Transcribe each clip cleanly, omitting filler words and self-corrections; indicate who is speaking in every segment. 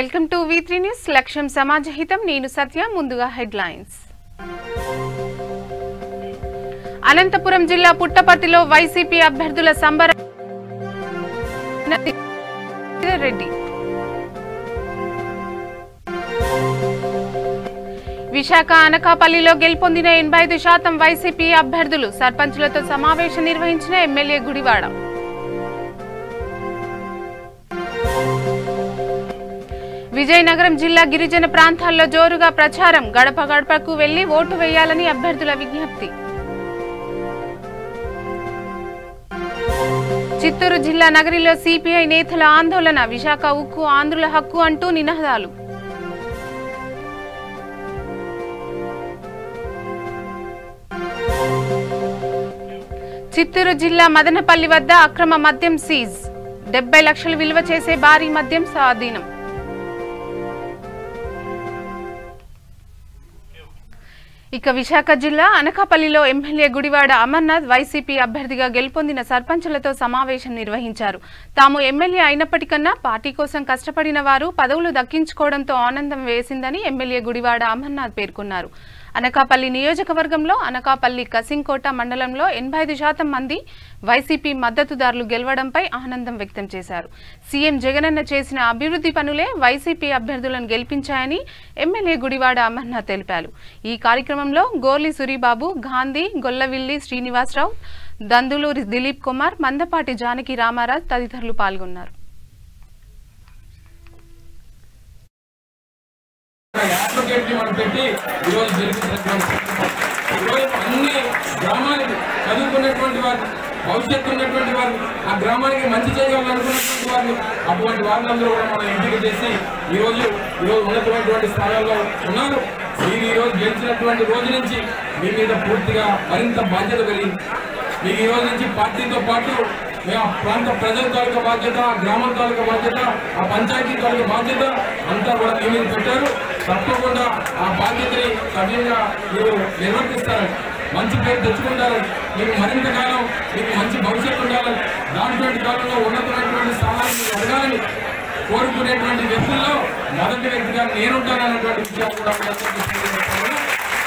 Speaker 1: Welcome to V3 news. లక్ష్యం సమాజహితం. నేను సత్య. ముందుగా హెడ్లైన్స్. అనంతపురం జిల్లా పుట్టపర్తిలో వైసీపీ అభ్యర్థుల సంబరం. రెడ్డి విశాఖ అనకాపల్లిలో గెలుపొందిన 85% వైసీపీ అభ్యర్థులు. సర్పంచులతో సమావేశం నిర్వహించిన ఎమ్మెల్యే గుడివాడ. విజయనగరం జిల్లా గిరిజన ప్రాంతాల్లో జోరుగా ప్రచారం. గడప గడపకు వెళ్లి ఓటు వేయాలని అభ్యర్థుల విజ్ఞప్తి. చిత్తూరు జిల్లా నగరిలో సిపిఐ నేతల ఆందోళన. విశాఖ ఉక్కు ఆంధ్రుల హక్కు అంటూ నినాదాలు. చిత్తూరు జిల్లా మదనపల్లి వద్ద అక్రమ మద్యం సీజ్. 70 లక్షలు విలువ చేసే భారీ మద్యం స్వాధీనం. ఇక విశాఖ జిల్లా అనకాపల్లిలో ఎమ్మెల్యే గుడివాడ అమర్నాథ్ వైసీపీ అభ్యర్థిగా గెలుపొందిన సర్పంచులతో సమావేశం నిర్వహించారు. తాము ఎమ్మెల్యే అయినప్పటికన్నా పార్టీ కోసం కష్టపడిన వారు పదవులు దక్కించుకోవడంతో ఆనందం వేసిందని ఎమ్మెల్యే గుడివాడ అమర్నాథ్ పేర్కొన్నారు. అనకాపల్లి నియోజకవర్గంలో అనకాపల్లి కసింకోట మండలంలో 85% మంది వైసీపీ మద్దతుదారులు గెలవడంపై ఆనందం వ్యక్తం చేశారు. సీఎం జగనన్న చేసిన అభివృద్ధి పనులే వైసీపీ అభ్యర్థులను గెలిపించాయని ఎమ్మెల్యే గుడివాడ అమర్నాథ్ తెలిపారు. ఈ కార్యక్రమంలో గోర్లి సూరిబాబు, గాంధీ, గొల్లవిల్లి శ్రీనివాసరావు, దందులూరి దిలీప్ కుమార్, మందపాటి జానకి రామారాజ్ తదితరులు పాల్గొన్నారు.
Speaker 2: అన్ని గ్రామానికి చదువుకున్నటువంటి వారు, భవిష్యత్తు ఉన్నటువంటి వారు, ఆ గ్రామానికి మంచి చేయాలనుకున్నటువంటి వారు, అటువంటి వారినందరూ కూడా మనం ఎంపిక చేసి ఈరోజు ఉన్నటువంటి స్థానాల్లో ఉన్నారు. మీరు ఈరోజు గెలిచినటువంటి రోజు నుంచి మీ మీద పూర్తిగా మరింత బాధ్యత పెరిగింది. మీకు ఈ రోజు నుంచి పార్టీతో పాటు ఆ ప్రాంత ప్రజల తాలూకా బాధ్యత, ఆ గ్రామం తాలూకా బాధ్యత, ఆ పంచాయతీ తాలూకా బాధ్యత అంతా కూడా మీ మీద పెట్టారు. తప్పకుండా ఆ బాధ్యతని సవ్యంగా మీరు నిర్వర్తిస్తారని, మంచి పేరు తెచ్చుకుంటారని, మీకు మరింత కాలం మీకు మంచి భవిష్యత్తు ఉండాలని, దాంటువంటి కాలంలో ఉన్నతమైనటువంటి స్థానాన్ని మీరు అడగాలని కోరుకునేటువంటి వ్యక్తుల్లో మొదటి వ్యక్తిగా నేనుంటానన్నటువంటి విషయాలు కూడా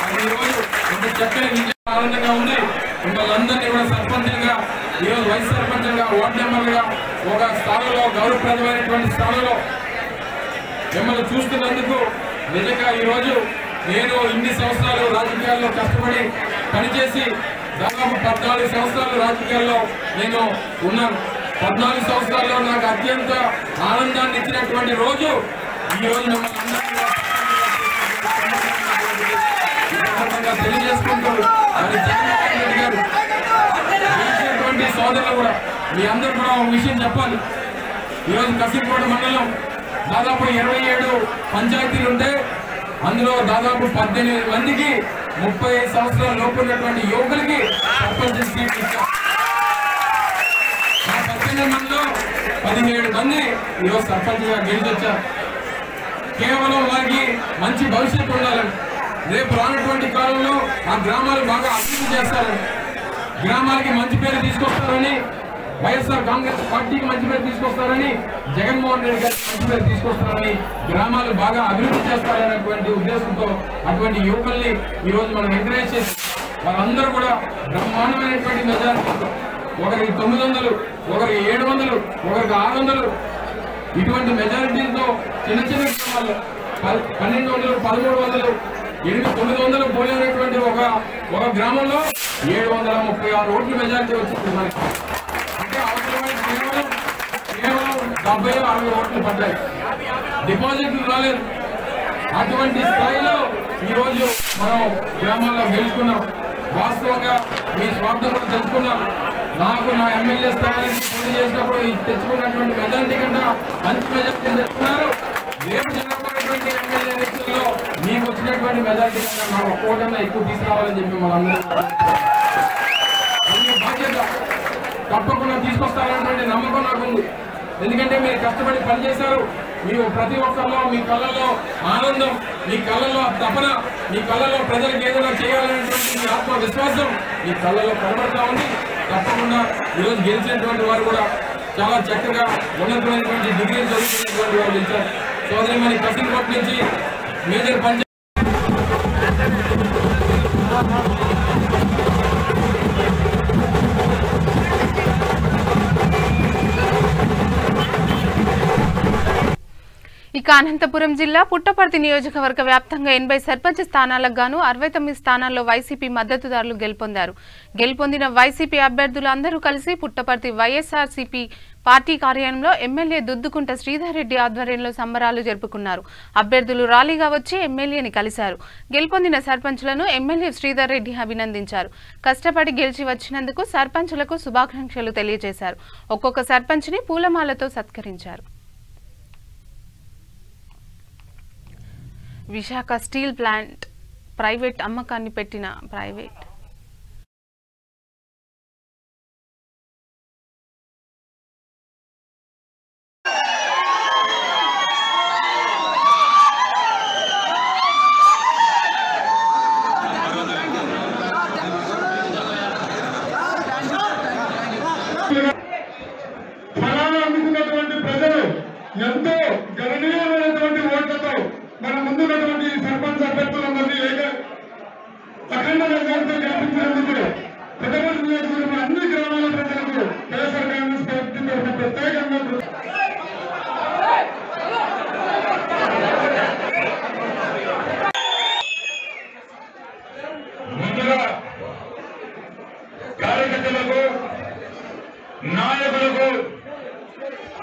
Speaker 2: అది ఈరోజు ఇంత చక్కని విజయం ఆనందంగా ఉంది. మిమ్మల్ని అందరినీ కూడా సర్పంచులుగా, ఈరోజు వైస్ సర్పంచులుగా, వార్డు మెంబర్లుగా ఒక స్థానంలో గౌరవప్రదమైనటువంటి స్థానంలో మిమ్మల్ని చూస్తున్నందుకు నిజంగా ఈరోజు నేను ఇన్ని సంవత్సరాలు రాజకీయాల్లో కష్టపడి పనిచేసి దాదాపు 14 సంవత్సరాలు రాజకీయాల్లో నేను ఉన్నాను. 14 సంవత్సరాల్లో నాకు అత్యంత ఆనందాన్ని ఇచ్చినటువంటి రోజు ఈ రోజు మిమ్మల్ని అందరినీ తెలియజేసుకుంటూ మరి జగన్మోహన్ రెడ్డి గారు గెలిచినటువంటి సోదరులు కూడా మీ అందరూ కూడా ఒక విషయం చెప్పాలి. ఈరోజు కసింకోట మండలం దాదాపు 27 పంచాయతీలు ఉంటే అందులో దాదాపు 18 మందికి 35 సంవత్సరాల లోపు ఉన్నటువంటి యువకులకి సర్పంచ్ సీట్ ఇచ్చారు. ఆ 18 మందిలో 17 మంది ఈరోజు సర్పంచ్గా గెలిచి వచ్చారు. కేవలం వారికి మంచి భవిష్యత్తు ఉండాలని, రేపు రానటువంటి కాలంలో ఆ గ్రామాలు బాగా అభివృద్ధి చేస్తారని, గ్రామాలకి మంచి పేరు తీసుకొస్తారని, వైఎస్ఆర్ కాంగ్రెస్ పార్టీకి మంచి పేరు తీసుకొస్తారని, జగన్మోహన్ రెడ్డి గారికి మంచి పేరు తీసుకొస్తారని, గ్రామాలు బాగా అభివృద్ధి చేస్తారనేటువంటి ఉద్దేశంతో అటువంటి యువకుల్ని ఈరోజు మనం ఎంకరేజ్ చేసి వాళ్ళందరూ కూడా బ్రహ్మాండమైనటువంటి మెజారిటీతో, ఒకరికి 900, ఒకరికి 700, ఒకరికి 600 ఇటువంటి మెజారిటీతో చిన్న చిన్న గ్రామాల్లో 1200, 1300, 900 పోలేనటువంటి ఒక గ్రామంలో 736 ఓట్ల మెజారిటీ వచ్చింది మనకి. అంటే అవసరమైన కేవలం 70-60 ఓట్లు పడ్డాయి, డిపాజిట్లు రాలేదు. అటువంటి స్థాయిలో ఈరోజు మనం గ్రామాల్లో గెలుచుకున్నాం. వాస్తవంగా మీ స్వార్థం కూడా తెలుసుకున్నాం. నాకు నా ఎమ్మెల్యే స్థానానికి పోటీ చేసినప్పుడు తెచ్చుకున్నటువంటి మెజారిటీ కన్నా మంచి మెజారిటీ తెచ్చుకున్నారు. రేపు జరగబోయేటువంటి ఎమ్మెల్యే ఎన్నికల్లో మీకు వచ్చినటువంటి మెజారిటీ కన్నా నాకు ఒక్కోటన్నా ఎక్కువ తీసుకురావాలని చెప్పి మనందరూ బాధ్యత తప్పకుండా తీసుకొస్తారనేటువంటి నమ్మకం నాకు ఉంది. ఎందుకంటే మీరు కష్టపడి పనిచేశారు. మీరు ప్రతి ఒక్కరిలో మీ కళ్ళల్లో ఆనందం, మీ కళ్ళల్లో తపన, మీ కళ్ళల్లో ప్రజలకు ఏదైనా చేయాలనేటువంటి మీ ఆత్మవిశ్వాసం మీ కళ్ళల్లో కనబడతా ఉంది. తప్పకుండా ఈరోజు గెలిచినటువంటి వారు కూడా చాలా చక్కగా ఉన్నతమైనటువంటి డిగ్రీలు చదువుకున్నటువంటి వారు గెలిచారు. సోదరిమణి కసింకోట్ నుంచి మేజర్ పంచాయత్
Speaker 1: ఇక అనంతపురం జిల్లా పుట్టపర్తి నియోజకవర్గ వ్యాప్తంగా 80 సర్పంచ్ స్థానాలకు గాను 69 స్థానాల్లో వైసీపీ మద్దతుదారులు గెలుపొందారు. గెలుపొందిన వైసీపీ అభ్యర్థులు అందరూ కలిసి పుట్టపర్తి వైఎస్ఆర్సీపీ పార్టీ కార్యాలయంలో ఎమ్మెల్యే దుద్దుకుంట శ్రీధర్ రెడ్డి ఆధ్వర్యంలో సంబరాలు జరుపుకున్నారు. అభ్యర్థులు ర్యాలీగా వచ్చి ఎమ్మెల్యేని కలిశారు. గెలుపొందిన సర్పంచులను ఎమ్మెల్యే శ్రీధర్ రెడ్డి అభినందించారు. కష్టపడి గెలిచి వచ్చినందుకు సర్పంచులకు శుభాకాంక్షలు తెలియజేశారు. ఒక్కొక్క సర్పంచ్ని పూలమాలతో సత్కరించారు. విశాఖ స్టీల్ ప్లాంట్ ప్రైవేట్ అమ్మకాన్ని పెట్టిన ప్రైవేట్
Speaker 3: ప్రజలు ఎంతో గణనీయమైనటువంటి ఓట్లతో మన ముందున్నటువంటి సర్పంచ్ అభ్యర్థులందరినీ అఖండ మెజార్టీతో గెలిపించినందుకు పెద్దపల్లి నియోజకవర్గం అన్ని గ్రామాల ప్రజలకు వైఎస్ఆర్ కాంగ్రెస్ పార్టీ ప్రత్యేకంగా ముందుగా కార్యకర్తలకు నాయకులకు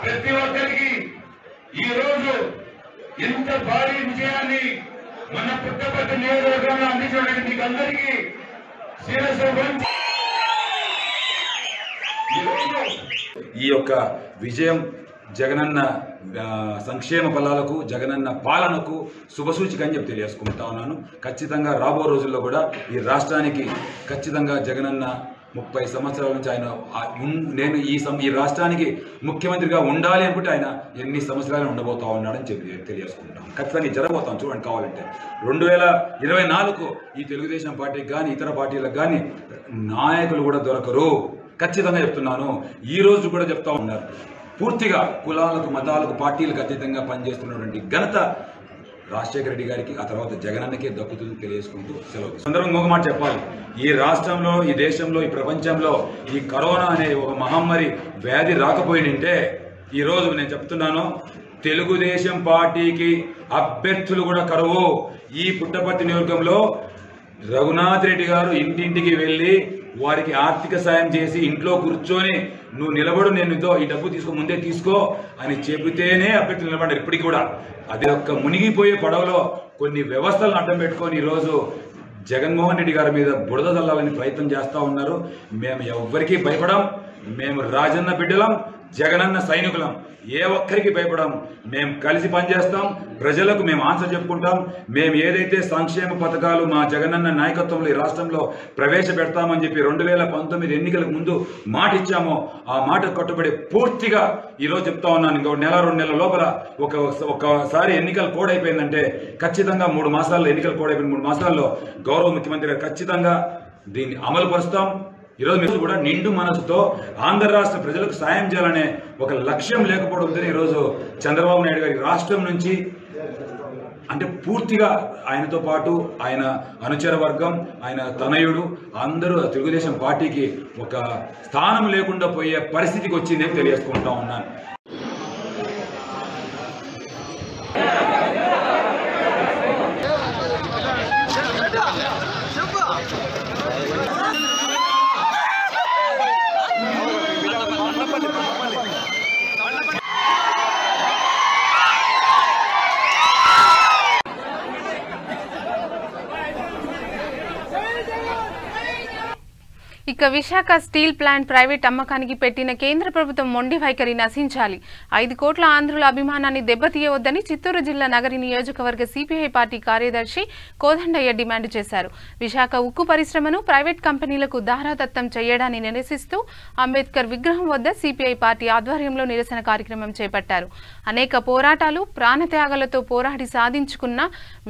Speaker 3: ప్రతి ఒక్కరికి ఈ రోజు ఇంత భారీ విజయాన్ని మన పుట్టపర్తి నియోజకవర్గంలో అందించడానికి మీకు అందరికీ
Speaker 4: ఈ యొక్క విజయం జగనన్న సంక్షేమ ఫలాలకు జగనన్న పాలనకు శుభసూచిక అని చెప్పి తెలియజేసుకుంటా ఉన్నాను. ఖచ్చితంగా రాబో రోజుల్లో కూడా ఈ రాష్ట్రానికి ఖచ్చితంగా జగనన్న 30 సంవత్సరాల నుంచి ఆయన నేను ఈ రాష్ట్రానికి ముఖ్యమంత్రిగా ఉండాలి అనుకుంటే ఆయన ఎన్ని సంవత్సరాలు ఉండబోతా ఉన్నాడని చెప్పి తెలియజేసుకుంటాం. ఖచ్చితంగా జరగబోతాం. చూడండి, కావాలంటే 2024 ఈ తెలుగుదేశం పార్టీకి కానీ ఇతర పార్టీలకు కానీ నాయకులు కూడా దొరకరు. ఖచ్చితంగా చెప్తున్నాను. ఈ రోజు కూడా చెప్తా ఉన్నారు. పూర్తిగా కులాలకు మతాలకు పార్టీలకు అతీతంగా పనిచేస్తున్నటువంటి ఘనత రాజశేఖర రెడ్డి గారికి, ఆ తర్వాత జగనన్నకే దక్కుతుంది తెలియజేసుకుంటూ సెలవు. సందర్భంగా ఒక మాట చెప్పాలి. ఈ రాష్ట్రంలో, ఈ దేశంలో, ఈ ప్రపంచంలో ఈ కరోనా అనే ఒక మహమ్మారి వ్యాధి రాకపోయింటే ఈరోజు నేను చెప్తున్నాను, తెలుగుదేశం పార్టీకి అభ్యర్థులు కూడా కరువు. ఈ పుట్టపర్తి నియోజకంలో రఘునాథ్ రెడ్డి గారు ఇంటింటికి వెళ్ళి వారికి ఆర్థిక సాయం చేసి ఇంట్లో కూర్చొని నువ్వు నిలబడు, నేను ఈ డబ్బు తీసుకో, ముందే తీసుకో అని చెబితేనే అభ్యర్థులు నిలబడ్డారు. ఇప్పటికి కూడా అది ఒక్క మునిగిపోయే పడవలో కొన్ని వ్యవస్థలను అడ్డం పెట్టుకొని ఈరోజు జగన్మోహన్ రెడ్డి గారి మీద బురద చల్లాలని ప్రయత్నం చేస్తూ ఉన్నారు. మేము ఎవ్వరికీ భయపడం. మేము రాజన్న బిడ్డలం, జగనన్న సైనికులం. ఏ ఒక్కరికి భయపడం. మేము కలిసి పనిచేస్తాం. ప్రజలకు మేము ఆన్సర్ చెప్పుకుంటాం. మేము ఏదైతే సంక్షేమ పథకాలు మా జగనన్న నాయకత్వంలో ఈ రాష్ట్రంలో ప్రవేశపెడతామని చెప్పి 2019 ఎన్నికలకు ముందు మాట ఇచ్చామో ఆ మాట కట్టుబడి పూర్తిగా ఈరోజు చెప్తా ఉన్నాను. ఇంకో నెల 2 నెలల లోపల ఒకసారి ఎన్నికలు కోడ్ అయిపోయిందంటే ఖచ్చితంగా 3 మాసాల్లో ఎన్నికలు కోడ్ అయిపోయింది. 3 మాసాల్లో గౌరవ ముఖ్యమంత్రి గారు ఖచ్చితంగా దీన్ని అమలు పరుస్తాం. ఈరోజు మీరు కూడా నిండు మనసుతో ఆంధ్ర రాష్ట్ర ప్రజలకు సాయం చేయాలనే ఒక లక్ష్యం లేకపోవడంతో ఈరోజు చంద్రబాబు నాయుడు గారి రాష్ట్రం నుంచి అంటే పూర్తిగా ఆయనతో పాటు ఆయన అనుచర వర్గం, ఆయన తనయుడు అందరూ తెలుగుదేశం పార్టీకి ఒక స్థానం లేకుండా పోయే పరిస్థితికి వచ్చిందని తెలియజేసుకుంటా ఉన్నాను.
Speaker 1: ఇక విశాఖ స్టీల్ ప్లాంట్ ప్రైవేట్ అమ్మకానికి పెట్టిన కేంద్ర ప్రభుత్వం మొండి వైఖరి నశించాలి. 5 కోట్ల ఆంధ్రుల అభిమానాన్ని దెబ్బతీయవద్దని చిత్తూరు జిల్లా నగరి నియోజకవర్గ సిపిఐ పార్టీ కార్యదర్శి కోదండయ్య డిమాండ్ చేశారు. విశాఖ ఉక్కు పరిశ్రమను ప్రైవేట్ కంపెనీలకు దారాదత్తం చేయడాన్ని నిరసిస్తూ అంబేద్కర్ విగ్రహం వద్ద సిపిఐ పార్టీ ఆధ్వర్యంలో నిరసన కార్యక్రమం చేపట్టారు. అనేక పోరాటాలు, ప్రాణత్యాగాలతో పోరాడి సాధించుకున్న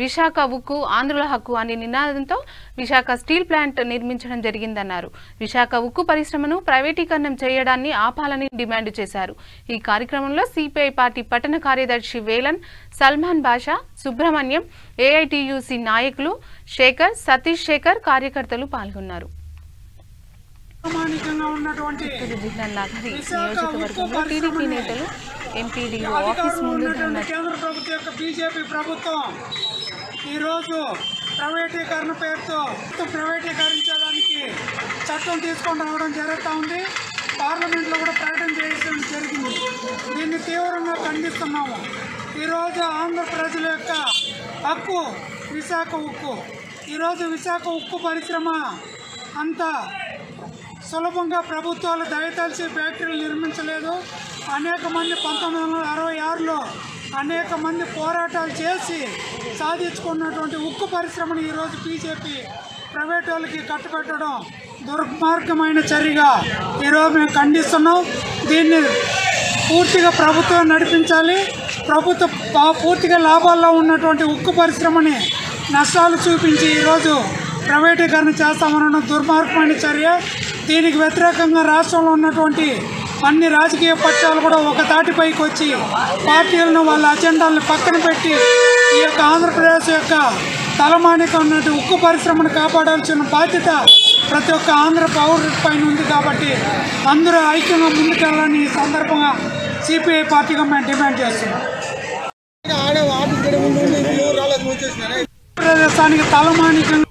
Speaker 1: విశాఖ ఉక్కు ఆంధ్రుల హక్కు అనే నినాదంతో విశాఖ స్టీల్ ప్లాంట్ నిర్మించడం జరిగిందన్నారు. విశాఖ ఉక్కు పరిశ్రమను ప్రైవేటీకరణం చేయడాన్ని ఆపాలని డిమాండ్ చేశారు. ఈ కార్యక్రమంలో సిపిఐ పార్టీ పట్టణ కార్యదర్శి వేలన్, సల్మాన్ బాషా, సుబ్రహ్మణ్యం, ఏఐటియుసి నాయకులు శేఖర్, సతీష్ శేఖర్ కార్యకర్తలు పాల్గొన్నారు. టీడీపీ నేతలు ఎంపీడీఓ ఆఫీస్ ముందు
Speaker 5: కేంద్ర ప్రభుత్వం యొక్క బీజేపీ ప్రభుత్వం ఈరోజు ప్రైవేటీకరణ పేరుతో ప్రైవేటీకరించడానికి చట్టం తీసుకొని రావడం జరుగుతూ ఉంది. పార్లమెంట్లో కూడా ప్రకటన చేయడం జరిగింది. దీన్ని తీవ్రంగా ఖండిస్తున్నాము. ఈరోజు ఆంధ్ర ప్రజల యొక్క హక్కు విశాఖ ఉక్కు. ఈరోజు విశాఖ ఉక్కు పరిశ్రమ అంత సులభంగా ప్రభుత్వాలు దయతలిచి ఫ్యాక్టరీలు నిర్మించలేదు. అనేక మంది 1966లో అనేక మంది పోరాటాలు చేసి సాధించుకున్నటువంటి ఉక్కు పరిశ్రమను ఈరోజు బీజేపీ ప్రైవేట్ వాళ్ళకి కట్టబెట్టడం దుర్మార్గమైన చర్యగా ఈరోజు మేము ఖండిస్తున్నాం. దీన్ని పూర్తిగా ప్రభుత్వం నడిపించాలి. పూర్తిగా లాభాల్లో ఉన్నటువంటి ఉక్కు పరిశ్రమని నష్టాలు చూపించి ఈరోజు ప్రైవేటీకరణ చేస్తామన్న దుర్మార్గమైన చర్య. దీనికి వ్యతిరేకంగా రాష్ట్రంలో ఉన్నటువంటి అన్ని రాజకీయ పక్షాలు కూడా ఒక తాటిపైకి వచ్చి పార్టీలను వాళ్ళ అజెండాలను పక్కన పెట్టి ఈ యొక్క ఆంధ్రప్రదేశ్ యొక్క తలమానిక ఉన్నటువంటి ఉక్కు పరిశ్రమను కాపాడాల్సిన బాధ్యత ప్రతి ఒక్క ఆంధ్ర పౌరుడి పైన ఉంది. కాబట్టి అందరూ ఐక్యంగా ముందుకెళ్ళాలని ఈ సందర్భంగా సిపిఐ పార్టీగా మేము డిమాండ్ చేస్తున్నాం. ప్రదేశానికి తలమానికంగా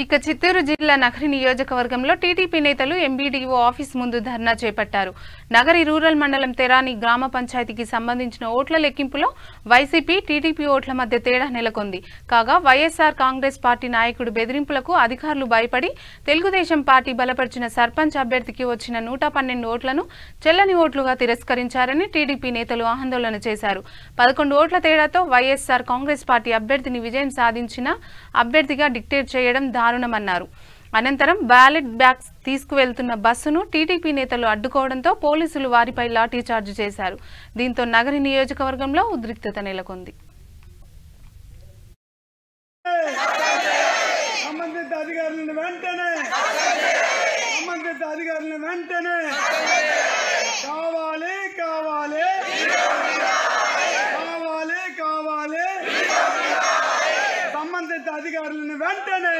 Speaker 1: ఇక చిత్తూరు జిల్లా నగరి నియోజకవర్గంలో టీడీపీ నేతలు ఎంబీడీఓ ఆఫీస్ ముందు ధర్నా చేపట్టారు. నగరి రూరల్ మండలం తెరాని గ్రామ పంచాయతీకి సంబంధించిన ఓట్ల లెక్కింపులో వైసీపీ, టీడీపీ ఓట్ల మధ్య తేడా నెలకొంది. కాగా వైఎస్ఆర్ కాంగ్రెస్ పార్టీ నాయకుడు బెదిరింపులకు అధికారులు భయపడి తెలుగుదేశం పార్టీ బలపరిచిన సర్పంచ్ అభ్యర్థికి వచ్చిన 112 ఓట్లను చెల్లని ఓట్లుగా తిరస్కరించారని టీడీపీ నేతలు ఆందోళన చేశారు. 11 ఓట్ల తేడాతో వైఎస్ఆర్ కాంగ్రెస్ పార్టీ అభ్యర్థిని విజయం సాధించిన అభ్యర్థిగా డిక్టేట్ చేయడం దారుణమన్నారు. అనంతరం బ్యాలెట్ బ్యాగ్స్ తీసుకువెళ్తున్న బస్సును టీడీపీ నేతలు అడ్డుకోవడంతో పోలీసులు వారిపై లాఠీచార్జ్ చేశారు. దీంతో నగరి నియోజకవర్గంలో ఉద్రిక్తత నెలకొంది.
Speaker 5: సంబంధిత అధికారులను వెంటనే కావాలి కావాలి కావాలి కావాలి సంబంధిత అధికారులను వెంటనే.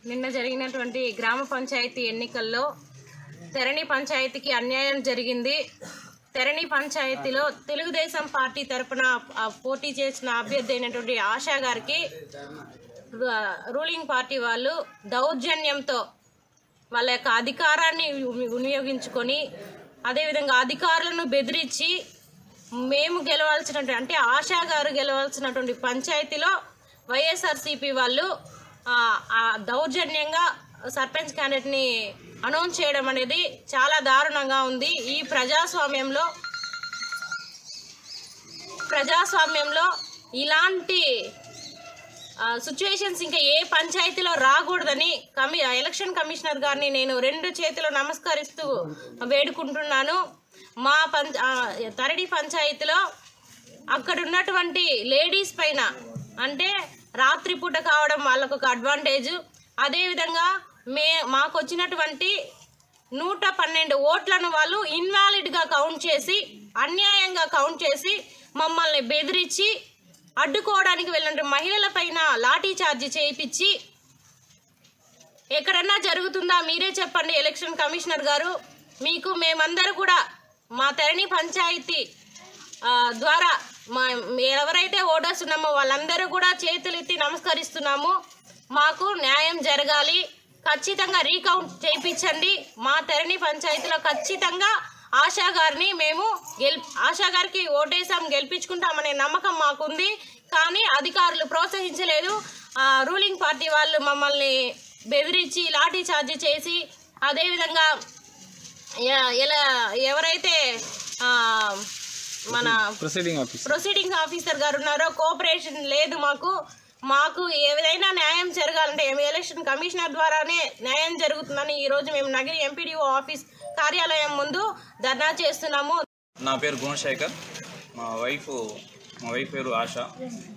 Speaker 6: నిన్న జరిగినటువంటి గ్రామ పంచాయతీ ఎన్నికల్లో తెరణి పంచాయతీకి అన్యాయం జరిగింది. తెరణి పంచాయతీలో తెలుగుదేశం పార్టీ తరఫున పోటీ చేసిన అభ్యర్థి అయినటువంటి ఆశా గారికి రూలింగ్ పార్టీ వాళ్ళు దౌర్జన్యంతో వాళ్ళ యొక్క అధికారాన్ని వినియోగించుకొని అదేవిధంగా అధికారులను బెదిరించి మేము గెలవాల్సినటువంటి అంటే ఆశా గారు గెలవాల్సినటువంటి పంచాయతీలో వైఎస్ఆర్సీపీ వాళ్ళు దౌర్జన్యంగా సర్పంచ్ క్యాండిడేట్ని అనౌన్స్ చేయడం అనేది చాలా దారుణంగా ఉంది. ఈ ప్రజాస్వామ్యంలో ఇలాంటి సిచ్యువేషన్స్ ఇంకా ఏ పంచాయతీలో రాకూడదని ఎలక్షన్ కమిషనర్ గారిని నేను 2 చేతులు నమస్కరిస్తూ వేడుకుంటున్నాను. మా తరడి పంచాయతీలో అక్కడ ఉన్నటువంటి లేడీస్ పైన అంటే రాత్రిపూట కావడం వాళ్ళకు ఒక అడ్వాంటేజ్. అదేవిధంగా మాకు వచ్చినటువంటి 112 ఓట్లను వాళ్ళు ఇన్వాలిడ్గా కౌంట్ చేసి అన్యాయంగా కౌంట్ చేసి మమ్మల్ని బెదిరించి అడ్డుకోవడానికి వెళ్ళిన మహిళల పైన లాఠీ చార్జీ చేయించి ఎక్కడన్నా జరుగుతుందా మీరే చెప్పండి ఎలక్షన్ కమిషనర్ గారు. మీకు మేమందరూ కూడా మా తెరణి పంచాయతీ ద్వారా ఎవరైతే ఓటర్స్ ఉన్నామో వాళ్ళందరూ కూడా చేతులెత్తి నమస్కరిస్తున్నాము. మాకు న్యాయం జరగాలి. ఖచ్చితంగా రీకౌంట్ చేయించండి. మా తెరణి పంచాయతీలో ఖచ్చితంగా ఆశా గారిని ఆశా గారికి ఓటేసాం, గెలిపించుకుంటామనే నమ్మకం మాకుంది. కానీ అధికారులు ప్రోత్సహించలేదు. రూలింగ్ పార్టీ వాళ్ళు మమ్మల్ని బెదిరించి లాఠీ చార్జీ చేసి అదేవిధంగా ఎవరైతే మన ప్రొసీడింగ్ ఆఫీసర్ గారు ఉన్నారో కోఆపరేషన్ లేదు. మాకు ఏదైనా న్యాయం జరగాలంటే ఎలక్షన్ కమిషనర్ ద్వారానే న్యాయం జరుగుతుందని ఈరోజు మేము నగరి ఎంపీడీఓ ఆఫీస్ కార్యాలయం ముందు ధర్నా చేస్తున్నాము.
Speaker 7: నా పేరు గుణశేఖర్. మా వైఫ్ పేరు ఆశ.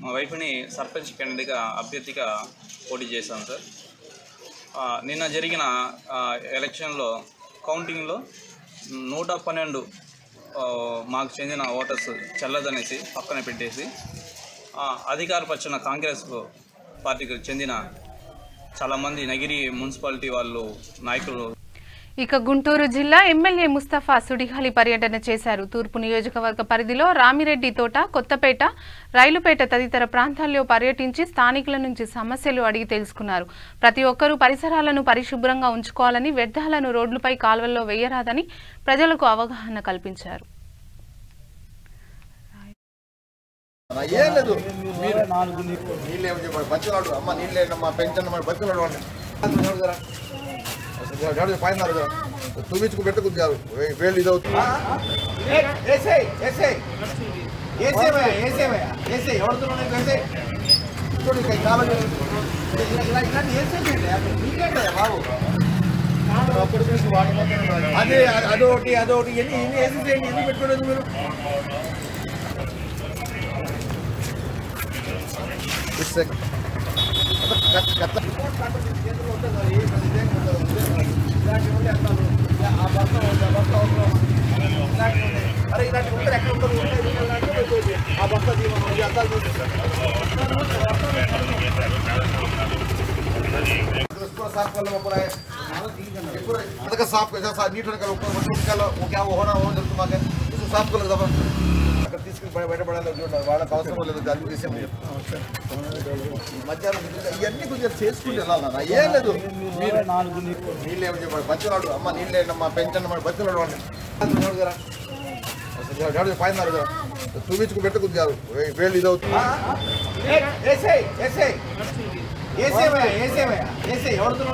Speaker 7: మా వైఫ్ని సర్పంచ్ క్యాండిడేట్గా అభ్యర్థిగా పోటీ చేశాను సార్. నిన్న జరిగిన ఎలక్షన్లో కౌంటింగ్లో 112 మాకు చెందిన ఓటర్స్ చెల్లదనేసి పక్కన పెట్టేసి అధికారపరిచిన కాంగ్రెస్ పార్టీకి చెందిన చాలామంది నగిరి మున్సిపాలిటీ వాళ్ళు నాయకులు.
Speaker 1: ఇక గుంటూరు జిల్లా ఎమ్మెల్యే ముస్తఫా సుడిగాలి పర్యటన చేశారు. తూర్పు నియోజకవర్గ పరిధిలో రామిరెడ్డి తోట, కొత్తపేట, రైలుపేట తదితర ప్రాంతాల్లో పర్యటించి స్థానికుల నుంచి సమస్యలు అడిగి తెలుసుకున్నారు. ప్రతి ఒక్కరూ పరిసరాలను పరిశుభ్రంగా ఉంచుకోవాలని, వ్యర్థాలను రోడ్లపై కాల్వల్లో వేయరాదని ప్రజలకు అవగాహన కల్పించారు.
Speaker 8: చూపించుకు పెట్టుకుంటారు వేళ్ళు ఇది అవుతుంది. అదే అదొకటి ఎన్ని వేసేసేయండి, ఎందుకు పెట్టుకోలేదు మీరు? साफ नीट साफ అక్కడ తీసుకుని బయటపడాలి వాళ్ళకి అవసరం లేదు. దాన్ని తీసే మధ్యాహ్నం ఇవన్నీ కొంచెం చేసుకుంటే వెళ్ళాలన్నా ఏం లేదు. మీరు నీళ్ళు ఏమని చెప్పాడు బతిలాడు, అమ్మ నీళ్ళు అమ్మా పెంచండి మరి బతిలాడు వాడిని పైన చూపించుకు పెట్టుకుంటారు వేళ్ళు ఇది అవుతుంది. ఎవరితో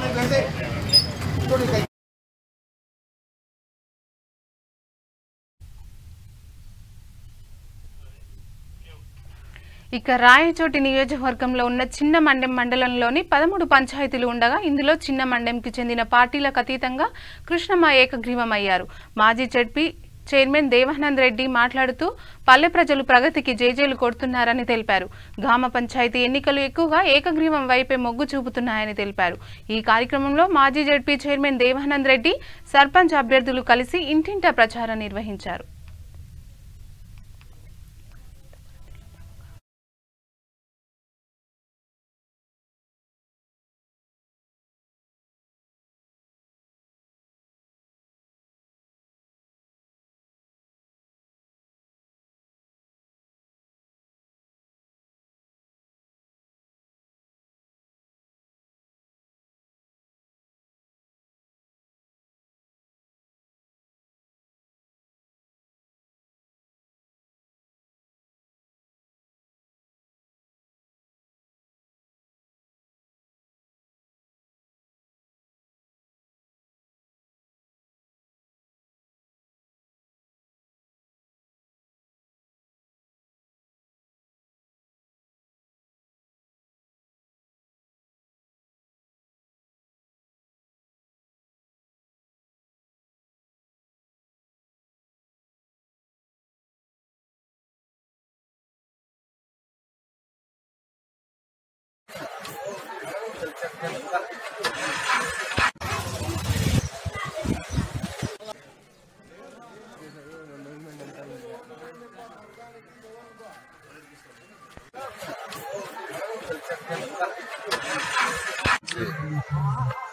Speaker 1: ఇక రాయచోటి నియోజకవర్గంలో ఉన్న చిన్న మండెం మండలంలోని 13 పంచాయతీలు ఉండగా ఇందులో చిన్న మండెంకి చెందిన పార్టీలకు అతీతంగా కృష్ణమ్మ ఏకగ్రీవమయ్యారు. మాజీ జెడ్పీ చైర్మన్ దేవానంద్ రెడ్డి మాట్లాడుతూ పల్లె ప్రజలు ప్రగతికి జేజేలు కొడుతున్నారని తెలిపారు. గ్రామ పంచాయతీ ఎన్నికలు ఎక్కువగా ఏకగ్రీవం వైపే మొగ్గు చూపుతున్నాయని తెలిపారు. ఈ కార్యక్రమంలో మాజీ జెడ్పీ చైర్మన్ దేవానంద్ రెడ్డి, సర్పంచ్ అభ్యర్థులు కలిసి ఇంటింటా ప్రచారం నిర్వహించారు.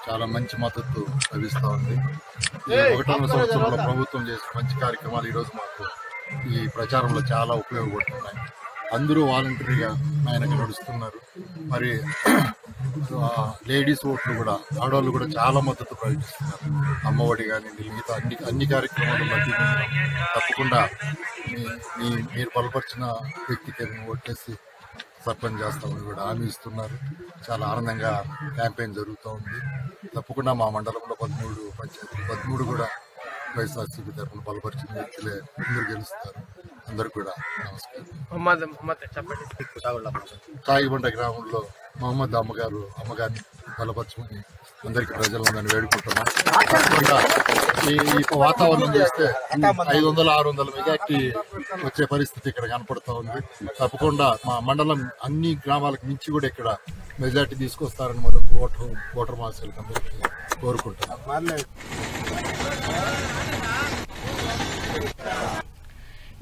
Speaker 8: చాలా మంచి మద్దతు లభిస్తూ ఉంది. 1వ సంవత్సరంలో ప్రభుత్వం చేసిన మంచి కార్యక్రమాలు ఈరోజు మాకు ఈ ప్రచారంలో చాలా ఉపయోగపడుతున్నాయి. అందరూ వాలంటరీగా ఆయనకు నడుస్తున్నారు. మరి లేడీస్ ఓట్లు కూడా, ఆడవాళ్ళు కూడా చాలా మద్దతు ప్రకటిస్తున్నారు. అమ్మఒడి కానీ మిగతా అన్ని కార్యక్రమాలు లభ్యం. తప్పకుండా మీరు బలపరిచిన వ్యక్తికి ఓటేసి సర్పంచ్ చేస్తామని కూడా హామీ ఇస్తున్నారు. చాలా ఆనందంగా క్యాంపెయిన్ జరుగుతూ ఉంది. తప్పకుండా మా మండలంలో 13 పంచాయతీలు 13 కూడా వైఎస్ఆర్సీపీ తరఫున బలపరిచిన వ్యక్తులే అందరూ గెలుస్తారు. అందరికి కూడా నమస్కారం. తాగిబండ గ్రామంలో మహమ్మద్ అమ్మగారిని బలపరచమని అందరికీ ప్రజలందరినీ వేడుకుంటున్నాం. తప్పకుండా ఈ వాతావరణం చేస్తే 500-600 మెజార్టీ వచ్చే పరిస్థితి ఇక్కడ కనపడుతూ ఉంది. తప్పకుండా మా మండలం అన్ని గ్రామాలకు మించి కూడా ఇక్కడ మెజార్టీ తీసుకొస్తారని మరొక ఓటర్ మహాశయులకు అందరికీ కోరుకుంటున్నాను.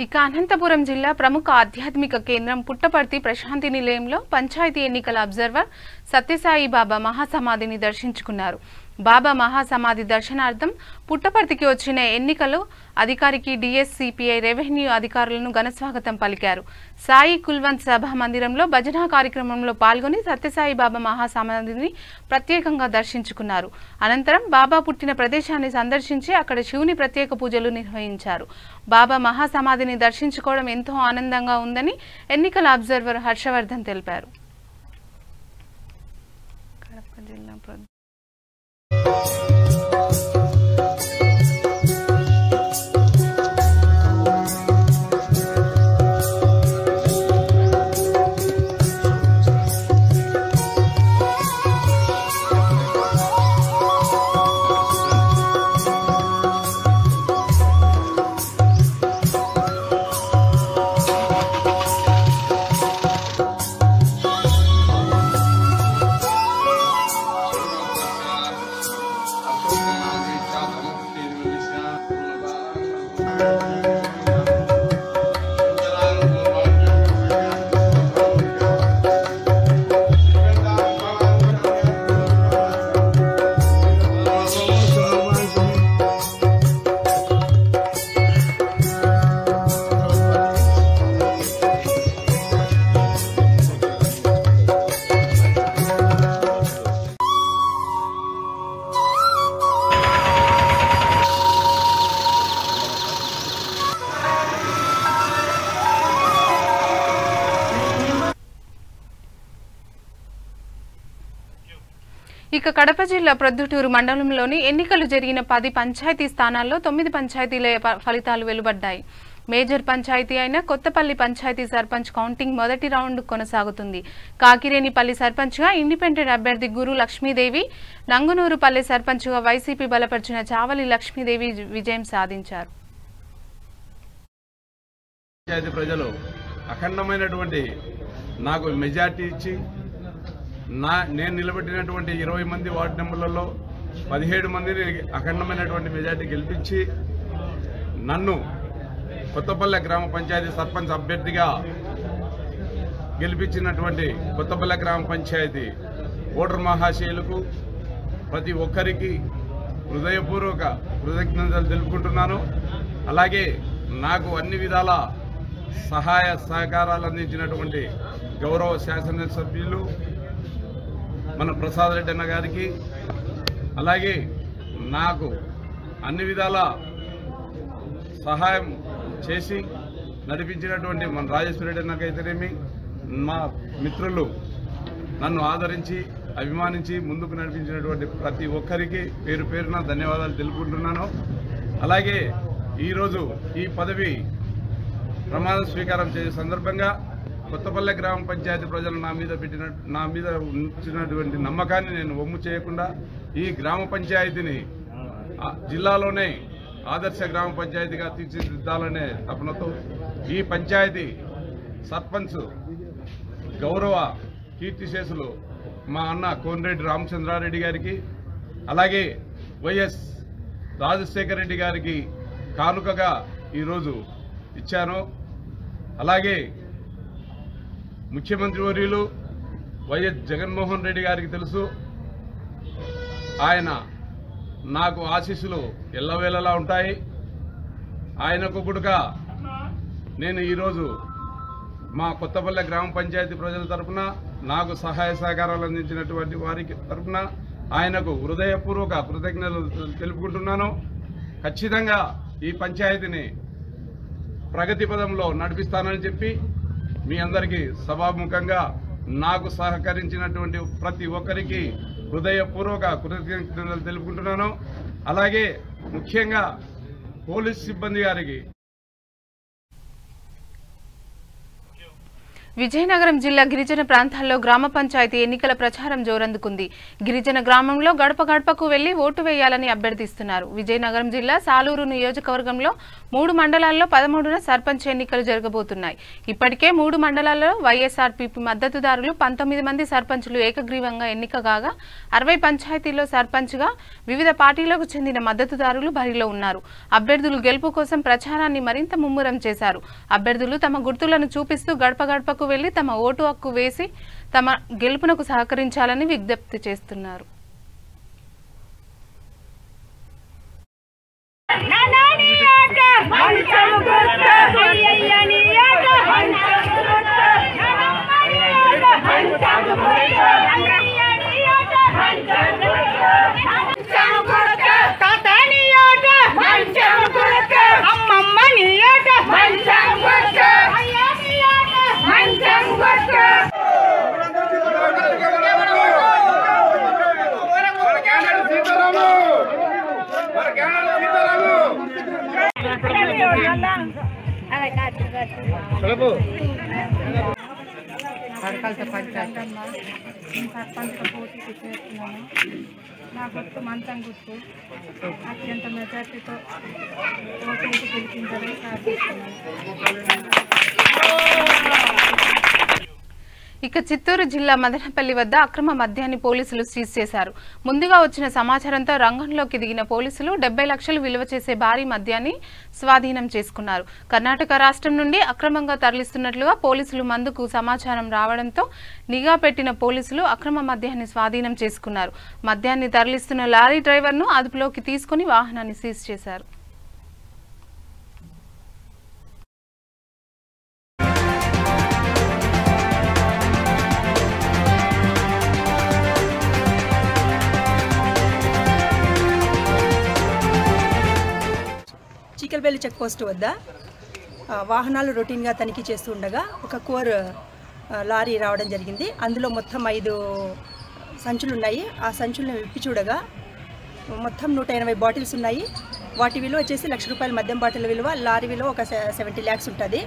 Speaker 1: ఇక అనంతపురం జిల్లా ప్రముఖ ఆధ్యాత్మిక కేంద్రం పుట్టపర్తి ప్రశాంతి నిలయంలో పంచాయతీ ఎన్నికల అబ్జర్వర్ సత్యసాయి బాబా మహాసమాధిని దర్శించుకున్నారు. బాబా మహాసమాధి దర్శనార్థం పుట్టపర్తికి వచ్చిన ఎన్నికలు అధికారికి డిఎస్సిపిఐ రెవెన్యూ అధికారులను ఘనస్వాగతం పలికారు. సాయి కుల్వంత్ సభా మందిరంలో భజన కార్యక్రమంలో పాల్గొని సత్యసాయి బాబా మహాసమాధిని ప్రత్యేకంగా దర్శించుకున్నారు. అనంతరం బాబా పుట్టిన ప్రదేశాన్ని సందర్శించి అక్కడ శివుని ప్రత్యేక పూజలు నిర్వహించారు. బాబా మహాసమాధిని దర్శించుకోవడం ఎంతో ఆనందంగా ఉందని ఎన్నికల అబ్జర్వర్ హర్షవర్ధన్ తెలిపారు. ఇక కడప జిల్లా ప్రొద్దుటూరు మండలంలోని ఎన్నికలు జరిగిన 10 పంచాయతీ స్థానాల్లో 9 పంచాయతీల ఫలితాలు వెలువడ్డాయి. మేజర్ పంచాయతీ అయిన కొత్తపల్లి పంచాయతీ సర్పంచ్ కౌంటింగ్ మొదటి రౌండ్ కొనసాగుతుంది. కాకిరేనిపల్లి సర్పంచ్గా ఇండిపెండెంట్ అభ్యర్థి గురు లక్ష్మీదేవి, నంగునూరుపల్లి సర్పంచ్గా వైసీపీ బలపరిచిన చావలి లక్ష్మీదేవి విజయం సాధించారు.
Speaker 9: పంచాయతీ ప్రజలు అఖండమైనటువంటి నాకు మెజార్టీ ఇచ్చి నేను నిలబెట్టినటువంటి 20 మంది వార్డు నెంబర్లలో 17 మందిని అఖండమైనటువంటి మెజార్టీ గెలిపించి నన్ను కొత్తపల్లె గ్రామ పంచాయతీ సర్పంచ్ అభ్యర్థిగా గెలిపించినటువంటి కొత్తపల్లె గ్రామ పంచాయతీ ఓటర్ మహాశయులకు ప్రతి ఒక్కరికి హృదయపూర్వక కృతజ్ఞతలు తెలుపుకుంటున్నాను. అలాగే నాకు అన్ని విధాల సహాయ సహకారాలు అందించినటువంటి గౌరవ శాసనసభ్యులు మన ప్రసాద్ రెడ్డి అన్న గారికి, అలాగే నాకు అన్ని విధాల సహాయం చేసి నడిపించినటువంటి మన రాజేశ్వర రెడ్డి అన్నకైతేనేమి, మా మిత్రులు నన్ను ఆదరించి అభిమానించి ముందుకు నడిపించినటువంటి ప్రతి ఒక్కరికి పేరు పేరున ధన్యవాదాలు తెలుపుకుంటున్నాను. అలాగే ఈరోజు ఈ పదవి ప్రమాణ స్వీకారం చేసే సందర్భంగా కొత్తపల్లె గ్రామ పంచాయతీ ప్రజలు నా మీద ఉంచినటువంటి నమ్మకాన్ని నేను వమ్ము చేయకుండా ఈ గ్రామ పంచాయతీని జిల్లాలోనే ఆదర్శ గ్రామ పంచాయతీగా తీర్చిదిద్దాలనే తపనతో ఈ పంచాయతీ సర్పంచ్ గౌరవ కీర్తిశేషులు మా అన్న కోనరెడ్డి రామచంద్రారెడ్డి గారికి, అలాగే వైఎస్ రాజశేఖర రెడ్డి గారికి కానుకగా ఈరోజు ఇచ్చాను. అలాగే ముఖ్యమంత్రి వర్యులు వైఎస్ జగన్మోహన్ రెడ్డి గారికి తెలుసు, ఆయన నాకు ఆశీస్సులు ఎల్లవేళలా ఉంటాయి. ఆయనకు కూడా నేను ఈరోజు మా కొత్తపల్లె గ్రామ పంచాయతీ ప్రజల తరఫున నాకు సహాయ సహకారాలు అందించినటువంటి వారికి తరఫున ఆయనకు హృదయపూర్వక కృతజ్ఞతలు తెలుపుకుంటున్నాను. ఖచ్చితంగా ఈ పంచాయతీని ప్రగతి పదంలో నడిపిస్తానని చెప్పి మీ అందరికీ సభాముఖంగా నాకు సహకరించినటువంటి ప్రతి ఒక్కరికి హృదయపూర్వక కృతజ్ఞతలు తెలుపుకుంటున్నాను. అలాగే ముఖ్యంగా పోలీస్ సిబ్బంది గారికి.
Speaker 1: విజయనగరం జిల్లా గిరిజన ప్రాంతాల్లో గ్రామ పంచాయతీ ఎన్నికల ప్రచారం జోరందుకుంది. గిరిజన గ్రామంలో గడప గడపకు వెళ్లి ఓటు వేయాలని అభ్యర్థిస్తున్నారు. విజయనగరం జిల్లా సాలూరు నియోజకవర్గంలో 3 మండలాల్లో 13న సర్పంచ్ ఎన్నికలు జరగబోతున్నాయి. ఇప్పటికే 3 మండలాల్లో వైఎస్ఆర్పీపీ మద్దతుదారులు 19 మంది సర్పంచులు ఏకగ్రీవంగా ఎన్నిక కాగా 60 పంచాయతీల్లో సర్పంచ్గా వివిధ పార్టీలకు చెందిన మద్దతుదారులు బరిలో ఉన్నారు. అభ్యర్థులు గెలుపు కోసం ప్రచారాన్ని మరింత ముమ్మరం చేశారు. అభ్యర్థులు తమ గుర్తులను చూపిస్తూ గడప గడపకు వెళ్లి తమ ఓటు హక్కు వేసి తమ గెలుపునకు సహకరించాలని విజ్ఞప్తి చేస్తున్నారు.
Speaker 10: నా గుర్తు మంచం గుర్తు అత్యంత మెజార్టీతో ఓటు గెలిపించాలని ప్రార్థిస్తున్నాను.
Speaker 1: ఇక చిత్తూరు జిల్లా మదనపల్లి వద్ద అక్రమ మద్యాన్ని పోలీసులు సీజ్ చేశారు. ముందుగా వచ్చిన సమాచారంతో రంగంలోకి దిగిన పోలీసులు 70 లక్షలు విలువ చేసే భారీ మద్యాన్ని స్వాధీనం చేసుకున్నారు. కర్ణాటక రాష్ట్రం నుండి అక్రమంగా తరలిస్తున్నట్లుగా పోలీసులు మందుకు సమాచారం రావడంతో నిఘా పెట్టిన పోలీసులు అక్రమ మద్యాన్ని స్వాధీనం చేసుకున్నారు. మద్యాన్ని తరలిస్తున్న లారీ డ్రైవర్ను అదుపులోకి తీసుకుని వాహనాన్ని సీజ్ చేశారు.
Speaker 11: చీకల్పల్లి చెక్ పోస్ట్ వద్ద వాహనాలు రొటీన్గా తనిఖీ చేస్తూ ఉండగా ఒక కోర్ లారీ రావడం జరిగింది. అందులో మొత్తం 5 సంచులు ఉన్నాయి. ఆ సంచులను విప్పి చూడగా మొత్తం 180 బాటిల్స్ ఉన్నాయి. వాటి విలువ వచ్చేసి ₹1,00,000 మద్యం బాటిల్ విలువ. లారీ విలువ ఒక 70 lakhs ఉంటుంది.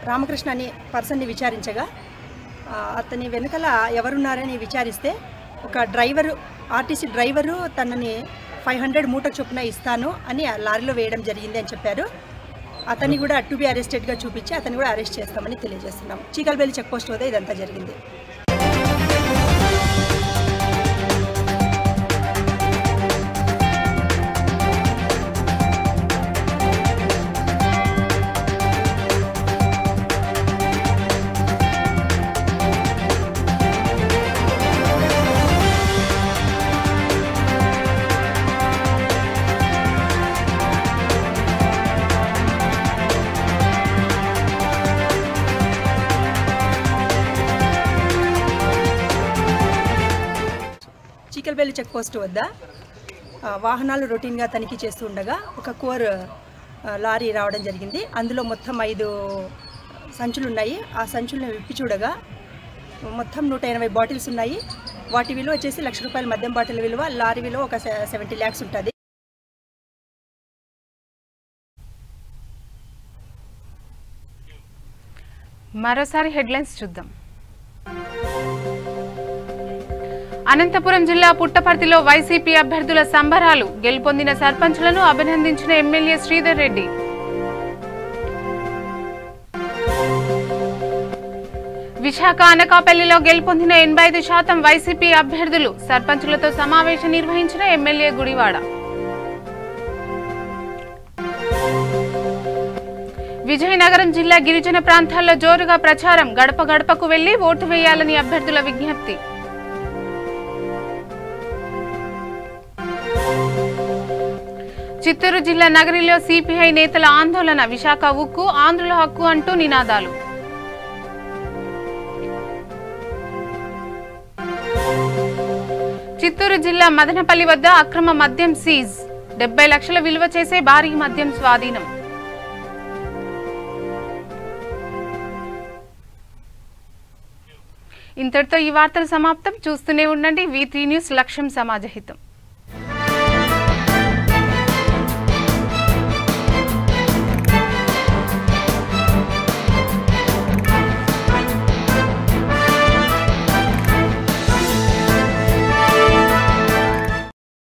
Speaker 11: రామకృష్ణ అనే పర్సన్ని విచారించగా అతని వెనుకల ఎవరున్నారని విచారిస్తే ఒక డ్రైవరు, ఆర్టీసీ డ్రైవరు తనని 500 మూట చొప్పున ఇస్తాను అని ఆ లారీలో వేయడం జరిగింది అని చెప్పారు. అతన్ని కూడా టు బి అరెస్టెడ్గా చూపించి అతన్ని కూడా అరెస్ట్ చేస్తామని తెలియజేస్తున్నాం. చీకల్పల్లి చెక్ పోస్ట్ వద్ద ఇదంతా జరిగింది. చీకల్పల్లి చెక్ పోస్ట్ వద్ద వాహనాలు రొటీన్గా తనిఖీ చేస్తూ ఉండగా ఒక కోర్ లారీ రావడం జరిగింది. అందులో మొత్తం 5 సంచులు ఉన్నాయి. ఆ సంచులను విప్పి చూడగా మొత్తం 180 బాటిల్స్ ఉన్నాయి. వాటి విలువ వచ్చేసి ₹1,00,000 మద్యం బాటిల్ విలువ. లారీ విలువ ఒక 70 lakhs ఉంటుంది.
Speaker 1: మరోసారి హెడ్లైన్స్ చూద్దాం. అనంతపురం జిల్లా పుట్టపర్తిలో వైసీపీ అభ్యర్థుల సంబరాలు. గెలుపొందిన సర్పంచ్లను అభినందించిన ఎమ్మెల్యే శ్రీధర్ రెడ్డి. విశాఖ అనకాపల్లిలో గెలుపొందిన 85% వైసీపీ అభ్యర్థులు. సర్పంచులతో సమావేశం నిర్వహించిన ఎమ్మెల్యే గుడివాడ. విజయనగరం జిల్లా గిరిజన ప్రాంతాల్లో జోరుగా ప్రచారం. గడప గడపకు వెళ్లి ఓటు వేయాలని అభ్యర్థుల విజ్ఞప్తి. చిత్తూరు జిల్లా నగరిలో సిపిఐ నేతల ఆందోళన. విశాఖ ఉక్కు, ఆంధ్రుల హక్కు అంటూ నినాదాలు. చిత్తూరు జిల్లా మదనపల్లి వద్ద అక్రమ మద్యం సీజ్. 70 లక్షల విలువ చేసే భారీ మద్యం స్వాధీనం. ఇంతటితో ఈ వార్తలు సమాప్తం. చూస్తూనే ఉండండి V3 న్యూస్. లక్ష్యం సమాజహితం.